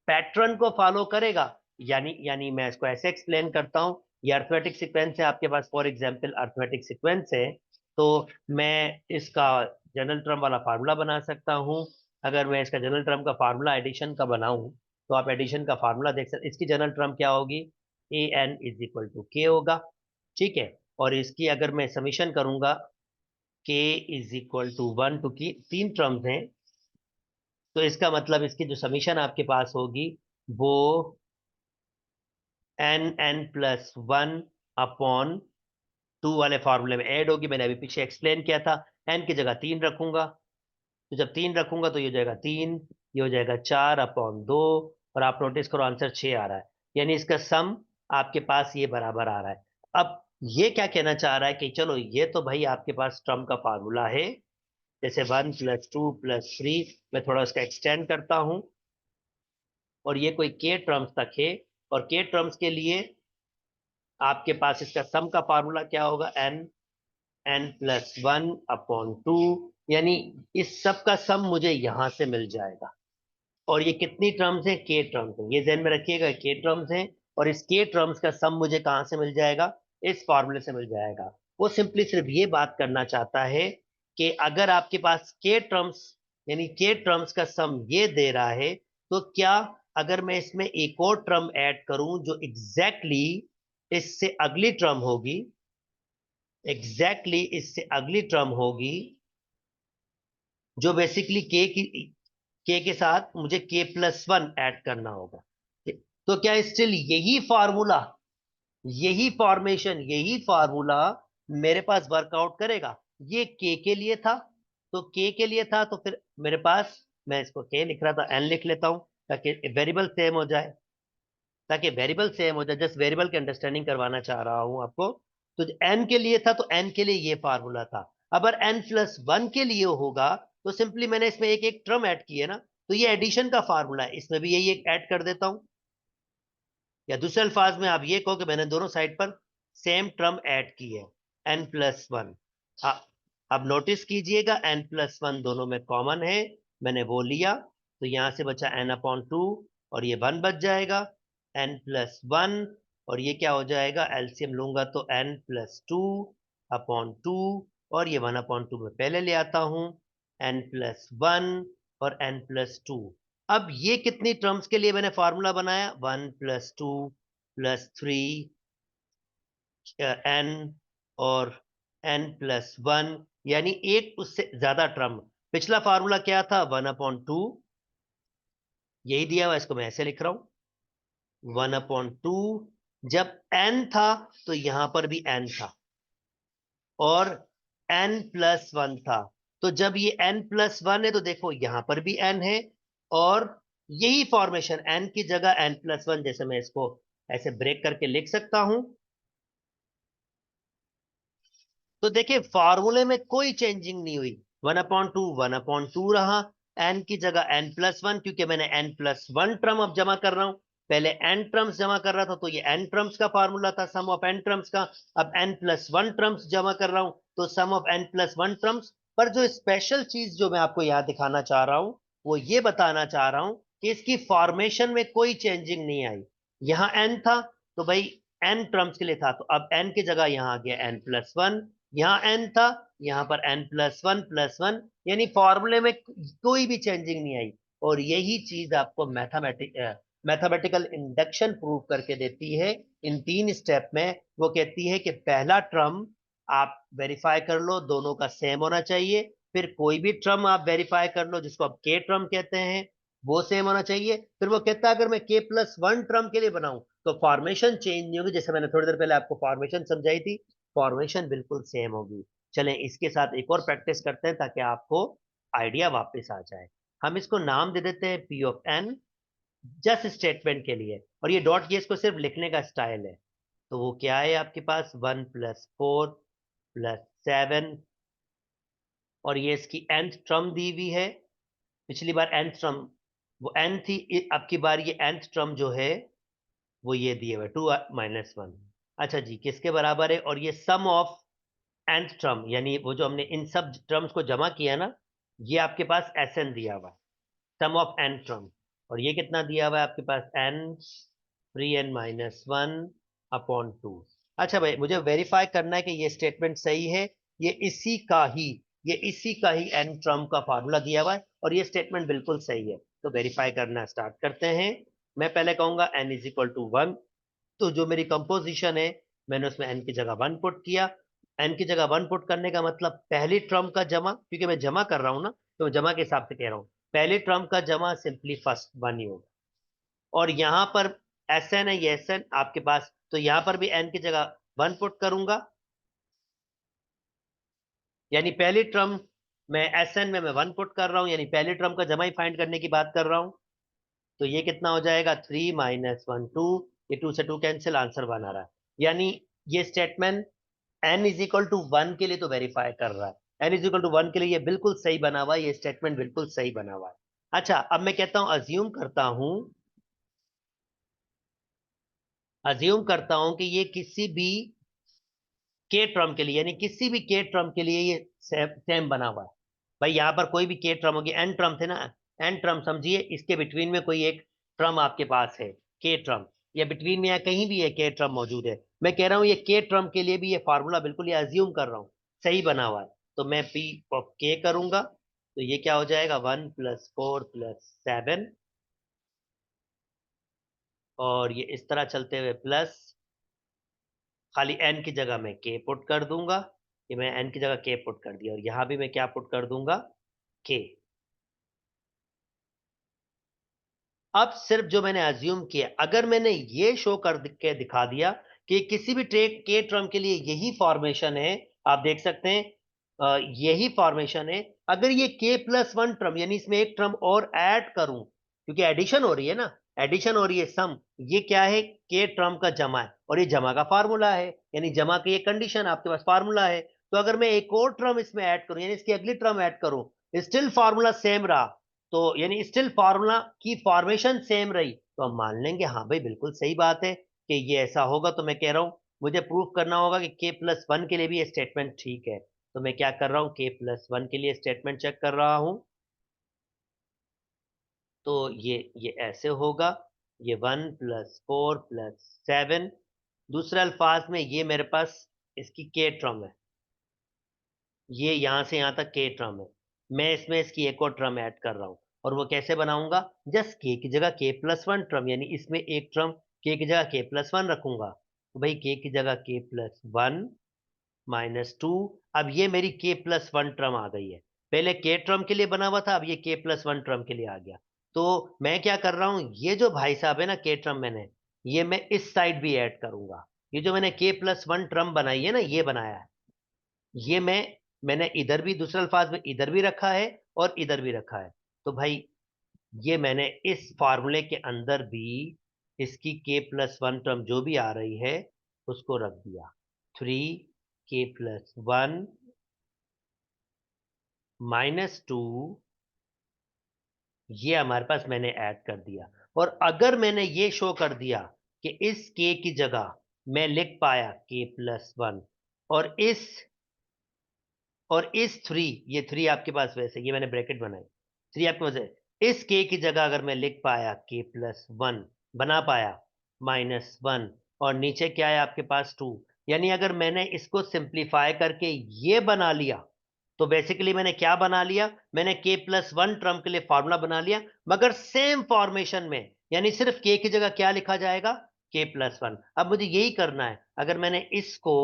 पैटर्न को फॉलो करेगा। यानी मैं इसको ऐसे एक्सप्लेन करता हूँ, ये अर्थमेटिक सीक्वेंस है आपके पास, फॉर एग्जांपल अर्थमेटिक सीक्वेंस है। तो मैं इसका जनरल टर्म वाला फार्मूला बना सकता हूँ। अगर मैं इसका जनरल टर्म का फार्मूला एडिशन का बनाऊं, तो आप एडिशन का फार्मूला देख सकते, इसकी जनरल टर्म क्या होगी, an = k होगा। ठीक है, और इसकी अगर मैं समीशन करूंगा k = 1 टू की 3 टर्म्स हैं, तो इसका मतलब इसकी जो समीशन आपके पास होगी वो n+1/2 वाले फॉर्मूले में ऐड होगी। मैंने अभी पीछे एक्सप्लेन किया था, n की जगह 3 रखूंगा, तो जब 3 रखूंगा तो ये हो जाएगा 3, ये हो जाएगा 4/2, और आप नोटिस करो आंसर 6 आ रहा है, यानी इसका सम आपके पास ये बराबर आ रहा है। अब ये क्या कहना चाह रहा है कि चलो ये तो भाई आपके पास टर्म का फार्मूला है, जैसे 1 + 2 + 3, मैं थोड़ा उसका एक्सटेंड करता हूं और ये कोई के टर्म्स तक है, और के टर्म्स के लिए आपके पास इसका सम का फार्मूला क्या होगा, n+1/2, यानी इस सब का सम मुझे यहां से मिल जाएगा। और ये कितनी टर्म्स हैं, के टर्म्स हैं, ये ध्यान में रखिएगा, के टर्म्स हैं। और इस के टर्म्स का सम मुझे कहां से मिल जाएगा, इस फॉर्मूले से मिल जाएगा। वो सिंपली सिर्फ ये बात करना चाहता है कि अगर आपके पास के टर्म्स यानी के टर्म्स का सम ये दे रहा है, तो क्या अगर मैं इसमें एक और टर्म ऐड करूं जो एग्जैक्टली इससे अगली टर्म होगी, इससे अगली टर्म होगी, जो बेसिकली के के साथ मुझे k+1 ऐड करना होगा, तो क्या स्टिल यही फार्मूला, यही फॉर्मेशन, यही फार्मूला मेरे पास वर्कआउट करेगा। ये के लिए था, तो के लिए था, तो फिर मेरे पास, मैं इसको के लिख रहा था, एन लिख लेता हूं ताकि वेरिएबल सेम हो जाए, जस्ट वेरिएबल की अंडरस्टैंडिंग करवाना चाह रहा हूं आपको। तो एन के लिए था तो एन के लिए ये फार्मूला था। अब अगर n+1 के लिए होगा तो सिंपली मैंने इसमें एक एक टर्म ऐड की है ना, तो ये एडिशन का फार्मूला है, इसमें भी यही एक ऐड कर देता हूं। या दूसरे अल्फाज में आप ये कहो कि मैंने दोनों साइड पर सेम टर्म ऐड की है, n+1। अब नोटिस कीजिएगा n+1 दोनों में कॉमन है, मैंने वो लिया, तो यहां से बचा n/2 और ये 1 बच जाएगा। n+1 और ये क्या हो जाएगा, एलसीएम लूंगा तो n+2/2, और ये 1/2 में पहले ले आता हूं, n+1 और n+2। अब ये कितनी टर्म्स के लिए मैंने फॉर्मूला बनाया, 1+2+3 n और n+1, यानी एक उससे ज्यादा टर्म। पिछला फार्मूला क्या था, 1/2, यही दिया हुआ, इसको मैं ऐसे लिख रहा हूं 1/2। जब n था तो यहां पर भी n था और n+1 था, तो जब ये n+1 है तो देखो यहां पर भी n है, और यही फॉर्मेशन n की जगह n+1, जैसे मैं इसको ऐसे ब्रेक करके लिख सकता हूं। तो देखिए फॉर्मूले में कोई चेंजिंग नहीं हुई, 1/2 रहा, n की जगह n+1, क्योंकि मैंने n+1 टर्म अब जमा कर रहा हूं। पहले n टर्म्स जमा कर रहा था तो ये n टर्म्स का फॉर्मूला था, सम ऑफ n टर्म्स का। अब n+1 टर्म्स जमा कर रहा हूं तो सम ऑफ n+1 टर्म्स। पर जो स्पेशल चीज जो मैं आपको यहां दिखाना चाह रहा हूं, वो ये बताना चाह रहा हूं कि इसकी फॉर्मेशन में कोई चेंजिंग नहीं आई। यहां n था तो भाई n टर्म्स के लिए था, तो अब n की जगह यहां आ गया n+1, यहाँ n था, यहाँ पर n+1+1, यानी फॉर्मूले में कोई भी चेंजिंग नहीं आई। और यही चीज आपको मैथमेटिकल इंडक्शन प्रूव करके देती है इन 3 स्टेप में। वो कहती है कि पहला टर्म आप वेरीफाई कर लो, दोनों का सेम होना चाहिए। फिर कोई भी टर्म आप वेरीफाई कर लो जिसको आप के टर्म कहते हैं, वो सेम होना चाहिए। फिर वो कहता है अगर मैं k+1 टर्म के लिए बनाऊं तो फॉर्मेशन चेंज नहीं होगी, जैसे मैंने थोड़ी देर पहले आपको फॉर्मेशन समझाई थी, फॉर्मेशन बिल्कुल सेम होगी। चलें इसके साथ एक और प्रैक्टिस करते हैं ताकि आपको आइडिया वापस आ जाए। हम इसको नाम दे देते हैं P of n, just statement के लिए, और ये डॉट केस को सिर्फ लिखने का स्टाइल है। तो वो क्या है आपके पास, 1+4+7, और ये इसकी nth टर्म दी हुई है। पिछली बार nth टर्म वो n थी, अब की बार ये nth टर्म जो है वो ये दिए हुए 2-1। अच्छा जी, किसके बराबर है, और ये सम ऑफ nth टर्म, यानी वो जो हमने इन सब टर्म्स को जमा किया ना, ये आपके पास Sn दिया हुआ है, सम ऑफ n टर्म। और ये कितना दिया हुआ है आपके पास, n3n-1/2। अच्छा भाई, मुझे वेरीफाई करना है कि ये स्टेटमेंट सही है। ये इसी का ही ये इसी का ही n टर्म का फार्मूला दिया हुआ है, और ये स्टेटमेंट बिल्कुल सही है। तो वेरीफाई करना स्टार्ट करते हैं। मैं पहले कहूंगा n=1, तो जो मेरी कंपोजिशन है मैंने उसमें n की जगह 1 पुट किया। n की जगह 1 पुट करने का मतलब पहली टर्म का जमा, क्योंकि मैं जमा कर रहा हूं ना, तो मैं जमा के हिसाब से कह रहा हूं, पहली टर्म का जमा सिंपली फर्स्ट 1 ही होगा। और यहां पर Sn है, ये Sn आपके पास, तो यहां पर भी n की जगह 1 पुट करूंगा, यानी पहली टर्म में Sn में मैं 1 पुट कर रहा हूं, यानी पहली टर्म का जमा ही फाइंड करने की बात कर रहा हूं। तो ये कितना हो जाएगा, 3 - 1 2, ये 2 से 2 कैंसिल, आंसर 1 आ रहा है। यानी ये स्टेटमेंट n=1 के लिए तो वेरीफाई कर रहा है, n=1 के लिए ये बिल्कुल सही बना हुआ है, ये स्टेटमेंट बिल्कुल सही बना हुआ है। अच्छा, अब मैं कहता हूं, अज्यूम करता हूं कि ये किसी भी के टर्म के लिए, यानी किसी भी के टर्म के लिए ये सेम बना हुआ है। भाई यहाँ पर कोई भी के टर्म होगी, एन टर्म थे ना, एन टर्म समझिए, इसके बिटवीन में कोई एक टर्म आपके पास है के टर्म, या बिटवीन में या कहीं भी ये के टर्म मौजूद है। मैं कह रहा हूँ ये के टर्म के लिए भी ये फार्मूला बिल्कुल, ये अज्यूम कर रहा हूँ सही बना हुआ है। तो मैं पी ऑफ के करूंगा, तो ये क्या हो जाएगा, 1+4+7, और ये इस तरह चलते हुए प्लस, खाली एन की जगह मैं के पुट कर दूंगा, कि मैं एन की जगह के पुट कर दिया, और यहां भी मैं क्या पुट कर दूंगा, के। अब सिर्फ जो मैंने अज्यूम किया, अगर मैंने ये शो कर के दिखा दिया कि किसी भी के टर्म के लिए यही फॉर्मेशन है, आप देख सकते हैं यही फॉर्मेशन है। अगर ये k+1 टर्म, यानी इसमें एक टर्म और ऐड करूं, क्योंकि एडिशन हो रही है ना, एडिशन हो रही है, सम, ये क्या है, के टर्म का जमा है, और ये जमा का फार्मूला है, यानी जमा की ये कंडीशन आपके पास फार्मूला है। तो अगर मैं एक और टर्म इसमें ऐड करूं, यानी इसकी अगली टर्म ऐड करूं, स्टिल फार्मूला सेम रहा, तो यानी स्टिल फार्मूला की फॉर्मेशन सेम रही, तो हम मान लेंगे हाँ भाई बिल्कुल सही बात है कि ये ऐसा होगा। तो मैं कह रहा हूं मुझे प्रूफ करना होगा कि k+1 के लिए भी ये स्टेटमेंट ठीक है। तो मैं क्या कर रहा हूं, k+1 के लिए स्टेटमेंट चेक कर रहा हूं। तो ये ऐसे होगा, ये 1+4+7, दूसरे अल्फाज में ये मेरे पास इसकी के टर्म है, ये यहां से यहां तक के टर्म है, मैं इसमें इसकी एक और टर्म ऐड कर रहा हूं, और वो कैसे बनाऊंगा, जस्ट के की जगह के प्लस वन टर्म, यानी इसमें एक टर्म के की जगह के प्लस वन रखूंगा, तो भाई के की जगह के प्लस वन माइनस टू। अब ये मेरी के प्लस वन टर्म आ गई है, पहले के टर्म के लिए बना हुआ था, अब ये के प्लस वन टर्म के लिए आ गया। तो मैं क्या कर रहा हूं, ये जो भाई साहब है ना के टर्म, मैंने ये मैं इस साइड भी ऐड करूंगा, ये जो मैंने के प्लस वन टर्म बनाई है ना, ये बनाया है, ये मैंने इधर भी दूसरे अल्फाज में इधर भी रखा है और इधर भी रखा है, तो भाई ये मैंने इस फार्मूले के अंदर भी इसकी के प्लस वन टर्म जो भी आ रही है उसको रख दिया, थ्री के प्लस वन माइनस टू, ये हमारे पास मैंने ऐड कर दिया। और अगर मैंने ये शो कर दिया कि इस के की जगह मैं लिख पाया के प्लस वन, और इस थ्री, ये थ्री आपके पास वैसे ये मैंने ब्रैकेट बनाई, थ्री आपके पास है, इस के की जगह अगर मैं लिख पाया के प्लस वन बना पाया माइनस वन, और नीचे क्या है आपके पास टू, यानी अगर मैंने इसको सिंप्लीफाई करके ये बना लिया, तो बेसिकली मैंने क्या बना लिया, मैंने के प्लस वन टर्म के लिए फॉर्मूला बना लिया, मगर सेम फॉर्मेशन में, यानी सिर्फ के की जगह क्या लिखा जाएगा, के प्लस वन। अब मुझे यही करना है, अगर मैंने इसको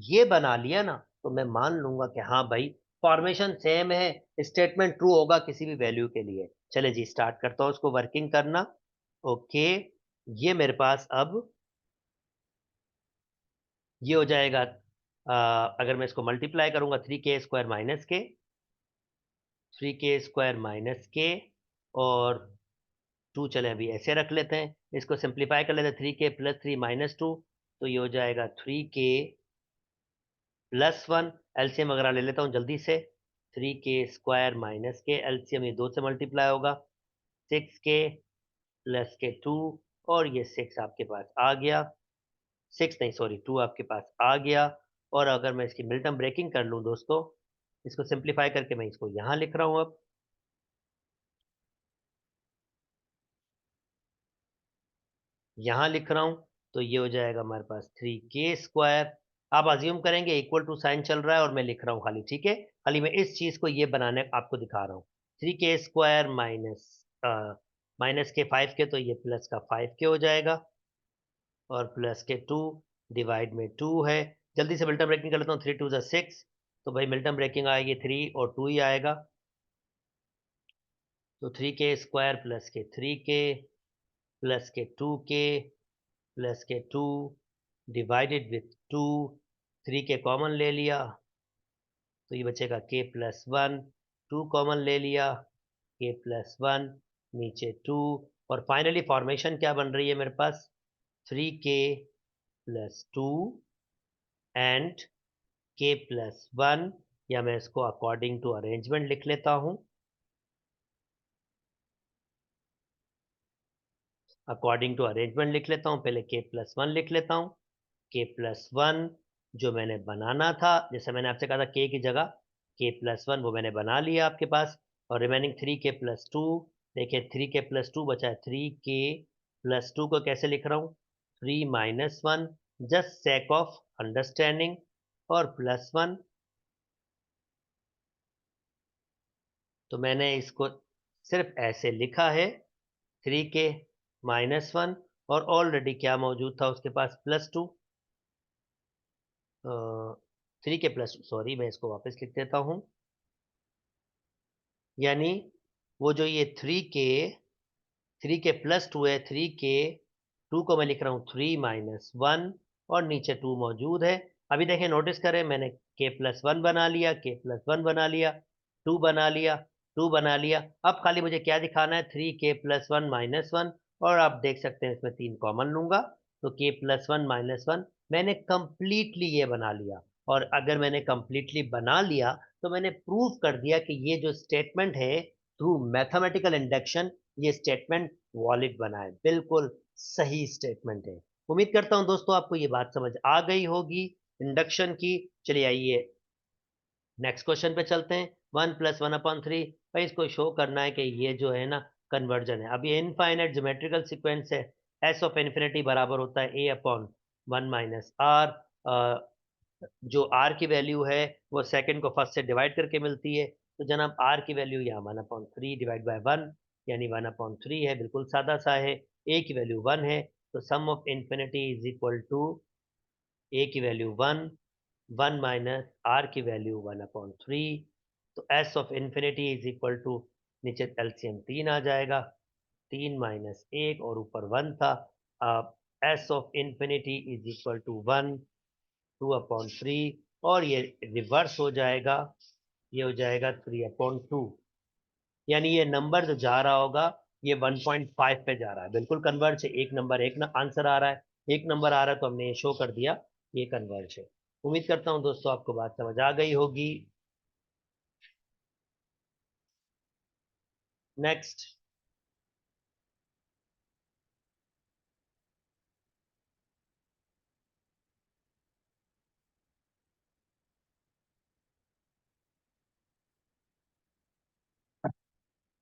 ये बना लिया ना, तो मैं मान लूंगा कि हाँ भाई फॉर्मेशन सेम है, स्टेटमेंट ट्रू होगा किसी भी वैल्यू के लिए। चले जी स्टार्ट करता हूं उसको वर्किंग करना। ओके, ये मेरे पास अब ये हो जाएगा, अगर मैं इसको मल्टीप्लाई करूंगा, थ्री के स्क्वायर माइनस के, थ्री के स्क्वायर माइनस के, और टू चले अभी ऐसे रख लेते हैं, इसको सिंप्लीफाई कर लेते हैं, थ्री के प्लस थ्री माइनस टू, तो ये हो जाएगा थ्री के प्लस वन, एलसीएम वगैरह ले लेता हूँ जल्दी से, थ्री के स्क्वायर माइनस के, एलसीएम ये दो से मल्टीप्लाई होगा, सिक्स के प्लस के टू, और ये सिक्स आपके पास आ गया, सिक्स नहीं सॉरी टू आपके पास आ गया। और अगर मैं इसकी मिल्टन ब्रेकिंग कर लूँ दोस्तों, इसको सिंप्लीफाई करके मैं इसको यहाँ लिख रहा हूँ, अब यहाँ लिख रहा हूँ, तो ये हो जाएगा हमारे पास थ्री के स्क्वायर, आप अज्यूम करेंगे इक्वल टू साइन चल रहा है और मैं लिख रहा हूँ खाली, ठीक है, खाली मैं इस चीज को ये बनाने आपको दिखा रहा हूँ, थ्री के स्क्वायर माइनस माइनस के फाइव के, तो ये प्लस का फाइव के हो जाएगा, और प्लस के टू डिवाइड में टू है, जल्दी से मिल्टन ब्रेकिंग कर लेता हूँ, थ्री टू ज़ा सिक्स, तो भाई मिल्टन ब्रेकिंग आएगी थ्री और टू ही आएगा, तो थ्री के स्क्वायर प्लस के टू के प्लस के two divided with to, three के कॉमन ले लिया, तो ये बचेगा के प्लस वन, टू कॉमन ले लिया, के प्लस वन, नीचे टू, और फाइनली फॉर्मेशन क्या बन रही है मेरे पास, थ्री के प्लस टू एंड के प्लस वन, या मैं इसको अकॉर्डिंग टू अरेंजमेंट लिख लेता हूं, अकॉर्डिंग टू अरेंजमेंट लिख लेता हूं, पहले के प्लस वन लिख लेता हूं, के प्लस वन जो मैंने बनाना था, जैसे मैंने आपसे कहा था के की जगह के प्लस वन, वो मैंने बना लिया आपके पास, और रिमेनिंग थ्री के प्लस टू, देखिए थ्री के प्लस टू बचा है, थ्री के प्लस टू को कैसे लिख रहा हूँ, three minus one, just sake of understanding, और प्लस वन, तो मैंने इसको सिर्फ ऐसे लिखा है, थ्री के माइनस वन, और ऑलरेडी क्या मौजूद था उसके पास, प्लस टू, थ्री के प्लस, सॉरी मैं इसको वापस लिख देता हूं, यानी वो जो ये थ्री के प्लस टू है, थ्री के टू को मैं लिख रहा हूँ थ्री माइनस वन, और नीचे टू मौजूद है। अभी देखें नोटिस करें, मैंने के प्लस वन बना लिया, के प्लस वन बना लिया, टू बना लिया, टू बना लिया, अब खाली मुझे क्या दिखाना है, थ्री के प्लस वन माइनस वन, और आप देख सकते हैं इसमें तीन कॉमन लूंगा, तो के प्लस वन माइनस वन मैंने कंप्लीटली ये बना लिया, और अगर मैंने कंप्लीटली बना लिया तो मैंने प्रूव कर दिया कि ये जो स्टेटमेंट है थ्रू मैथमेटिकल इंडक्शन, ये स्टेटमेंट वॉलिड बना है, बिल्कुल सही स्टेटमेंट है। उम्मीद करता हूं दोस्तों आपको ये बात समझ आ गई होगी इंडक्शन की। चलिए आइए नेक्स्ट क्वेश्चन पे चलते हैं, one plus one upon three, भाई इसको शो करना है कि ये जो है ना कन्वर्जन है, अब ये इनफाइनाइट ज्योमेट्रिकल सीक्वेंस है, एस ऑफ इन्फिनिटी बराबर होता है ए अपॉन 1 माइनस आर, जो आर की वैल्यू है वो सेकंड को फर्स्ट से डिवाइड करके मिलती है, तो जनाब आर की वैल्यू यहाँ 1/3 डिवाइड बाय 1 यानी 1/3 है, बिल्कुल सादा सा है। ए की वैल्यू 1 है, तो sum of infinity is equal to a की वैल्यू 1, 1 माइनस आर की वैल्यू 1/3, तो s of infinity is equal to, नीचे एलसीएम 3 आ जाएगा, 3 माइनस 1 और ऊपर 1 था। अब s of infinity is equal to 1, 2/3, और ये रिवर्स हो जाएगा, ये हो जाएगा 3/2, यानी ये नंबर जो जा रहा होगा ये 1.5 पे जा रहा है, बिल्कुल कन्वर्ज है। एक नंबर एक ना आंसर आ रहा है, एक नंबर आ रहा है, तो हमने ये शो कर दिया ये कन्वर्ज है। उम्मीद करता हूं दोस्तों आपको बात समझ आ गई होगी। Next,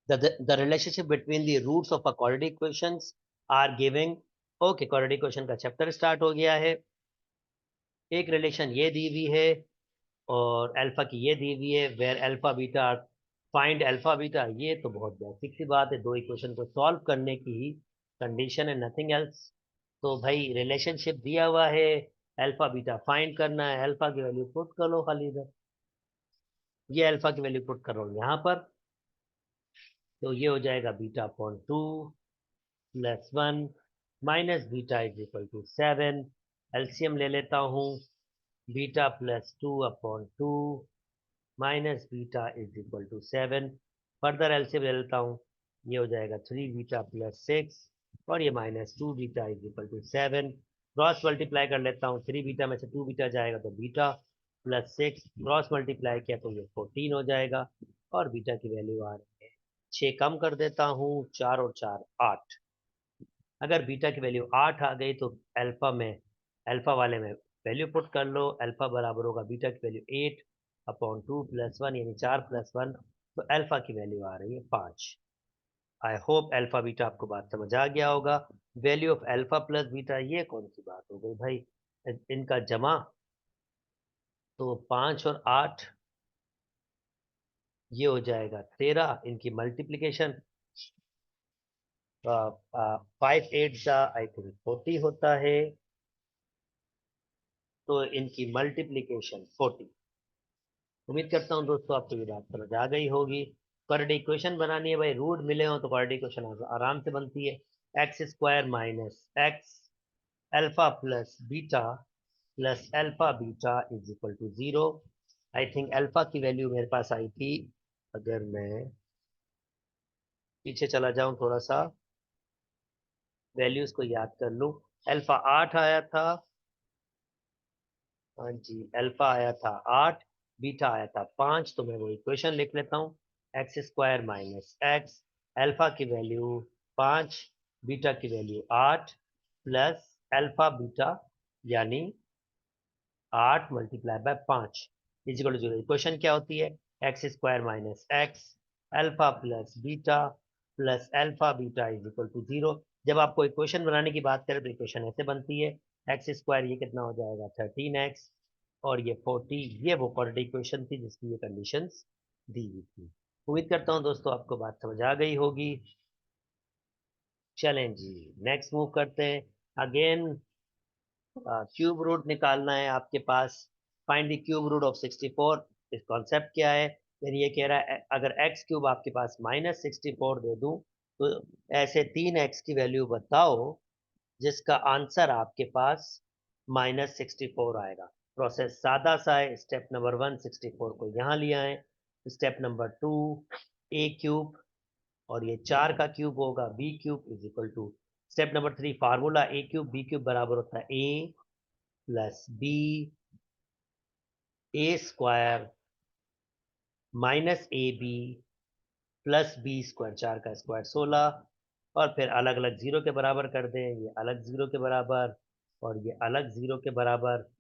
the relationship between the roots of a quadratic equations are giving। Okay, quadratic equation का चैप्टर स्टार्ट हो गया है। एक रिलेशन ये दी हुई है और अल्फा की ये दी हुई है, where alpha beta, find alpha beta, ये तो बहुत बेसिक सी बात है, दो इक्वेशन को सॉल्व करने की ही कंडीशन है, नथिंग एल्स। तो भाई रिलेशनशिप दिया हुआ है, अल्फा बीटा फाइंड करना है, अल्फा की वैल्यू पुट कर लो खाली इधर, ये अल्फा की वैल्यू पुट कर रहा हूँ यहाँ पर, तो ये हो जाएगा beta upon 2 plus 1 minus beta is equal to 7। LCM ले लेता हूँ, beta plus 2/2 minus beta is equal to 7। Further LCM ले लेता हूँ, ये हो जाएगा 3 बीटा प्लस 6, और ये minus 2 beta is equal to 7। Cross multiply कर लेता हूँ, 3 बीटा में से 2 बीटा जाएगा तो बीटा प्लस 6, क्रॉस मल्टीप्लाई किया तो ये 14 हो जाएगा, और बीटा की वैल्यू आ रही है 6। कम कर देता हूँ, 4 और 4 8। अगर बीटा की वैल्यू 8 आ गई तो अल्फा में, अल्फा वाले में वैल्यू पुट कर लो, अल्फा बराबर होगा बीटा की वैल्यू 8/2 प्लस 1 यानी 4 प्लस 1, तो अल्फा की वैल्यू आ रही है 5। आई होप अल्फा बीटा आपको बात समझ आ गया होगा। Value of alpha plus beta, ये कौन सी बात हो गई भाई, इनका जमा, तो 5 और 8, ये हो जाएगा 13, इनकी मल्टीप्लीकेशन 5 8 जा आई थिंक 40 होता है, तो इनकी मल्टीप्लीकेशन 40। उम्मीद करता हूँ दोस्तों आपको ये बात समझ आ गई होगी। क्वाड्रेटिक इक्वेशन बनानी है भाई, रूट मिले हो तो क्वाड्रेटिक इक्वेशन आराम से बनती है। X square minus x alpha plus beta plus alpha beta is equal to 0। I think alpha की वैल्यू मेरे पास आई थी, अगर मैं पीछे चला जाऊं थोड़ा सा, वैल्यूज को याद कर लूं, अल्फा 8 आया था, हाँ जी अल्फा आया था 8, बीटा आया था 5, तो मैं वो इक्वेशन लिख लेता हूँ, x square minus x alpha की वैल्यू 5, बीटा की वैल्यू 8 प्लस अल्फा बीटा यानी 8 multiply by 5 is equal to 0। Equation क्या होती है, x square minus x alpha plus alpha beta is equal to 0। जब आपको इक्वेशन बनाने की बात करें तो इक्वेशन ऐसे बनती है, एक्स स्क्वायर ये कितना हो जाएगा 13x, और ये 40, ये वो क्वाड्रेटिक इक्वेशन थी जिसकी ये कंडीशंस दी हुई थी। उम्मीद करता हूँ दोस्तों आपको बात समझ आ गई होगी। चलें जी, नेक्स्ट मूव करते हैं। अगेन क्यूब रूट निकालना है आपके पास, find the cube root of 64। इस कॉन्सेप्ट क्या है, यानी ये कह रहा है अगर एक्स क्यूब आपके पास -64 दे दूं, तो ऐसे 3x की वैल्यू बताओ जिसका आंसर आपके पास -64 आएगा। प्रोसेस सादा सा है, स्टेप नंबर 1 64 को यहाँ लिया है, स्टेप नंबर 2 ए क्यूब, और ये 4 का क्यूब होगा b cube is equal to, step number 3 formula a cube b cube बराबर होता है a plus b a square minus a b plus b square, 4 का स्क्वायर 16, और फिर अलग अलग जीरो के बराबर कर दें, ये अलग जीरो के बराबर और ये अलग जीरो के बराबर।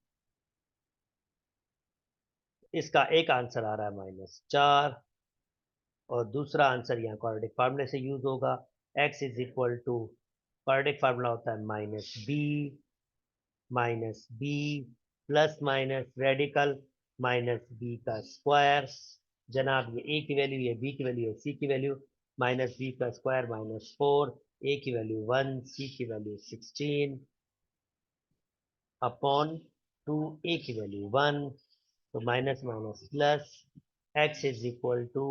इसका एक आंसर आ रहा है -4, और दूसरा आंसर यहाँ क्वाड्रेटिक फार्मूले से यूज होगा, x is equal to, quadratic formula होता है -b minus b plus minus radical minus b का स्क्वायर। जनाब ये ए की वैल्यू, ये बी की वैल्यू, सी की वैल्यू, माइनस बी का स्क्वायर माइनस 4, ए की वैल्यू 1, सी की वैल्यू 16 अपॉन 2, ए की वैल्यू 1, तो minus minus plus x is equal to,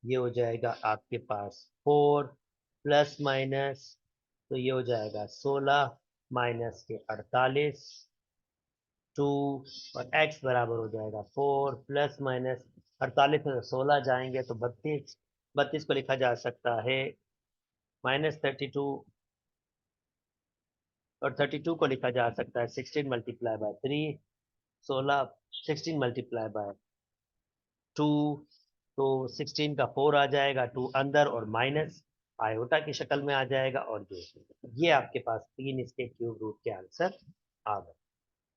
ये हो जाएगा आपके पास 4 प्लस माइनस, तो ये हो जाएगा 16 माइनस के 48 2, और x बराबर हो जाएगा 4 प्लस माइनस 48 में 16 जाएंगे तो 32, 32 को लिखा जा सकता है -32, और 32 को लिखा जा सकता है 16 मल्टीप्लाई बाय 3, 16 16 मल्टीप्लाई बाय 2, तो 16 का 4 आ जाएगा, 2 अंदर और माइनस आयोटा की शक्ल में आ जाएगा, और ये आपके पास 3 इसके क्यूब रूट के आंसर आ गए।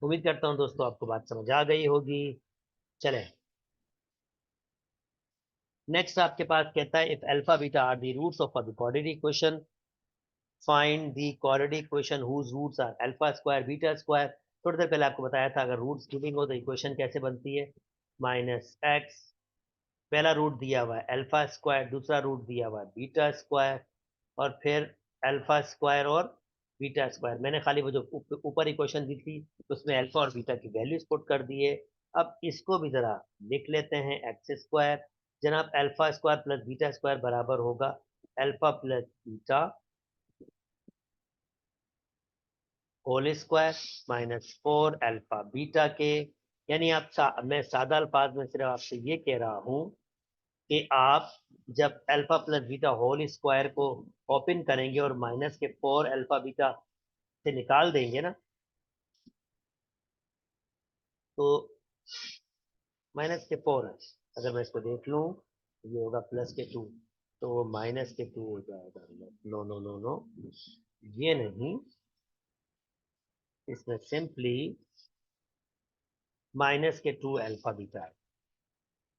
उम्मीद करता हूं दोस्तों आपको बात समझ आ गई होगी। चलें, नेक्स्ट आपके पास कहता है if alpha beta are the roots of the quadratic equation, find the quadratic equation whose roots are alpha square beta square. थोड़ी देर पहले आपको बताया था अगर रूट्स गिविंग हो तो इक्वेशन कैसे बनती है, माइनस एक्स, पहला रूट दिया हुआ है अल्फा स्क्वायर, दूसरा रूट दिया हुआ है बीटा स्क्वायर, और फिर अल्फा स्क्वायर और बीटा स्क्वायर। मैंने खाली वो जो ऊपर इक्वेशन दी थी उसमें अल्फा और बीटा की वैल्यूज पुट कर दिए। अब इसको भी जरा लिख लेते हैं, एक्स स्क्वायर, जनाब alpha square plus beta square बराबर होगा alpha plus beta whole square minus 4 alpha beta के। यानी मैं सादा अल्फाज में सिर्फ आपसे ये कह रहा हूं कि आप जब alpha plus beta whole square को ओपन करेंगे और माइनस के 4 अल्फा बीटा से निकाल देंगे ना, तो माइनस के 4 है, अगर मैं इसको देख लूं ये होगा प्लस के 2, तो वो माइनस के 2 हो जाएगा। नो नो नो नो, ये नहीं, इसमें सिंपली माइनस के 2 अल्फा बीटा है।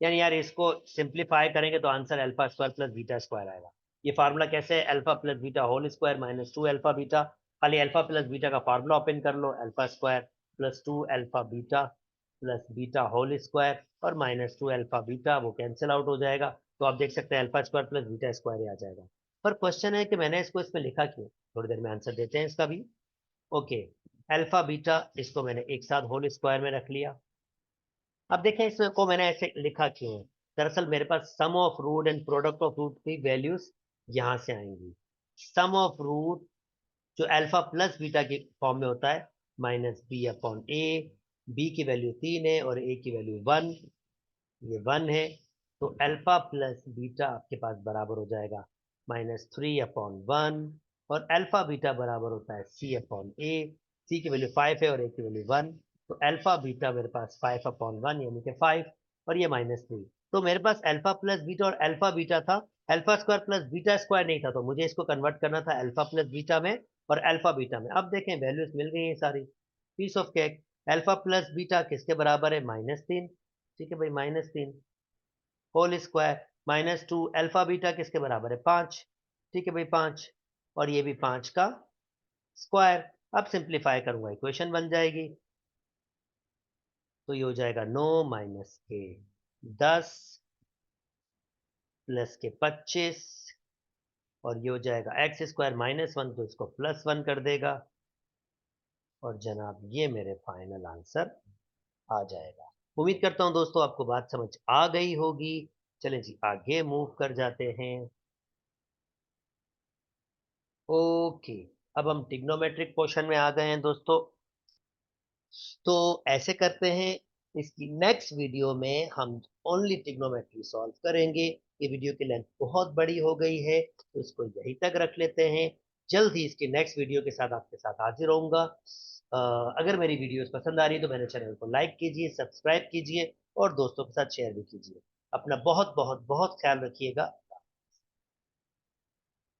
यानी यार इसको सिंप्लीफाई करेंगे तो answer alpha square plus beta square आएगा। ये फार्मूला कैसे है, alpha plus beta whole square minus 2 alpha beta. खाली अल्फा प्लस बीटा का फार्मूला ओपन कर लो, alpha square plus 2 alpha beta plus beta whole square और माइनस 2 अल्फा बीटा, वो कैंसिल आउट हो जाएगा। तो आप देख सकते हैं alpha square plus beta square ही आ जाएगा। पर क्वेश्चन है कि मैंने इसको इसमें लिखा क्यों, थोड़ी देर में आंसर देते हैं इसका भी। ओके, अल्फा बीटा इसको मैंने एक साथ होल स्क्वायर में रख लिया। अब देखें इसमें को मैंने ऐसे लिखा क्यों है, दरअसल मेरे पास sum of root and product of root की वैल्यूज यहां से आएंगी। सम ऑफ रूट जो अल्फा प्लस बीटा के फॉर्म में होता है minus b upon a, b की वैल्यू 3 है और ए की वैल्यू 1, ये 1 है, तो अल्फा प्लस बीटा आपके पास बराबर हो जाएगा -3/1, और अल्फा बीटा बराबर होता है c/a, सी की वैल्यू 5 है और a की वैल्यू 1, तो अल्फा बीटा मेरे पास 5/1 यानी कि 5, और ये -3। तो मेरे पास अल्फा प्लस बीटा और अल्फा बीटा था, alpha square plus beta square नहीं था, तो मुझे इसको कन्वर्ट करना था अल्फा प्लस बीटा में और अल्फा बीटा में। अब देखें वैल्यूज मिल गई है सारी, piece of cake. Alpha plus beta किसके बराबर है, -3, ठीक है भाई, -3 होल स्क्वायर, -2 अल्फा बीटा किसके बराबर है, 5, ठीक है भाई 5, और ये भी 5 का स्क्वायर। अब सिंप्लीफाई करूंगा इक्वेशन बन जाएगी, तो ये हो जाएगा 9 माइनस के 10 प्लस के 25, और ये हो जाएगा एक्स स्क्वायर -1, तो इसको +1 कर देगा, और जनाब ये मेरे फाइनल आंसर आ जाएगा। उम्मीद करता हूं दोस्तों आपको बात समझ आ गई होगी। चलें जी आगे मूव कर जाते हैं। ओके, अब हम ट्रिग्नोमेट्रिक पोर्शन में आ गए हैं दोस्तों। तो ऐसे करते हैं, इसकी नेक्स्ट वीडियो में हम ओनली ट्रिग्नोमेट्री सॉल्व करेंगे। ये वीडियो की लेंथ बहुत बड़ी हो गई है, तो इसको यहीं तक रख लेते हैं। जल्द ही इसकी नेक्स्ट वीडियो के साथ आपके साथ हाजिर होऊंगा। अगर मेरी वीडियोस पसंद आ रही है तो मेरे चैनल को लाइक कीजिए, सब्सक्राइब कीजिए और दोस्तों के साथ शेयर भी कीजिए। अपना बहुत बहुत बहुत ख्याल रखिएगा।